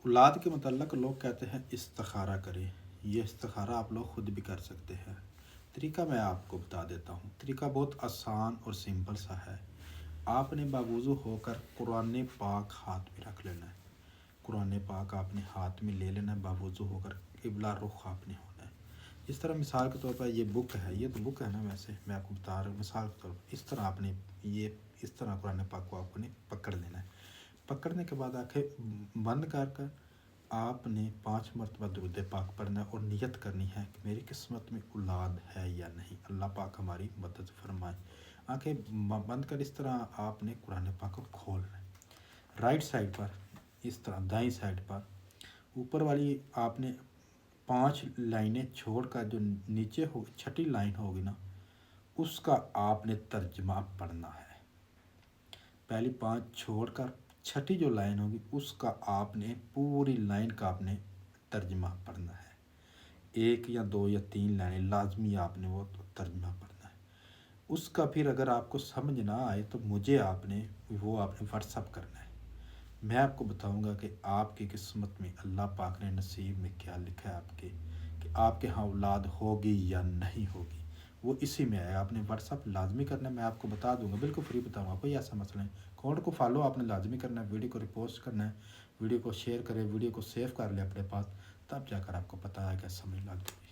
اولاد کے متعلق لوگ کہتے ہیں استخارہ کریں، یہ استخارہ آپ لوگ خود بھی کر سکتے ہیں۔ طریقہ میں آپ کو بتا دیتا ہوں۔ طریقہ بہت آسان اور سمپل سا ہے۔ آپ نے باوضو ہو کر قرآن پاک ہاتھ میں رکھ لینا ہے۔ قرآن پاک آپ نے ہاتھ میں لے لینا ہے، باوضو ہو کر قبلہ رخ آپ نے ہونا ہے۔ اس طرح مثال کے طور پر یہ بک ہے، یہ تو بک ہے نا، ویسے میں آپ کو بتا رہا ہوں مثال کے طور پر، اس طرح آپ نے اس طرح قرآن پاک کو آپ نے پکڑ لینا ہے۔ پکڑنے کے بعد آنکھیں بند کر کر آپ نے 5 مرتبہ درود پاک پڑھنا ہے اور نیت کرنی ہے کہ میری قسمت میں اولاد ہے یا نہیں، اللہ پاک ہماری مدد فرمائے۔ آنکھیں بند کر اس طرح آپ نے قرآن پاک کو کھولنا ہے۔ رائٹ سائڈ پر اس طرح دائیں سائڈ پر اوپر والی آپ نے 5 لائنیں چھوڑ کر جو نیچے ہو چھٹی لائن ہوگی نا، اس کا آپ نے ترجمہ پڑھنا ہے۔ پہلی 5 چھوڑ کر چھٹی جو لائن ہوگی اس کا آپ نے پوری لائن کا آپ نے ترجمہ پڑھنا ہے۔ 1 یا 2 یا 3 لائنیں لازمی آپ نے وہ ترجمہ پڑھنا ہے۔ اس کا پھر اگر آپ کو سمجھ نہ آئے تو مجھے آپ نے واٹس ایپ کرنا ہے۔ میں آپ کو بتاؤں گا کہ آپ کی قسمت میں اللہ پاک نے نصیب میں کیا لکھا ہے آپ کے، کہ آپ کے ہاں اولاد ہوگی یا نہیں ہوگی، وہ اسی میں ہے۔ آپ نے واٹس ایپ لازمی کرنا ہے، میں آپ کو بتا دوں گا، بالکل فری بتاؤں گا، کوئی ایسا مسئلہ نہیں۔ اکاؤنٹ کو فالو آپ نے لازمی کرنا ہے، ویڈیو کو ریپوسٹ کرنا ہے، ویڈیو کو شیئر کریں، ویڈیو کو سیو کر لیں اپنے پاس، تب جا کر آپ کو پتہ ہے کہ سمجھ لگ جائے۔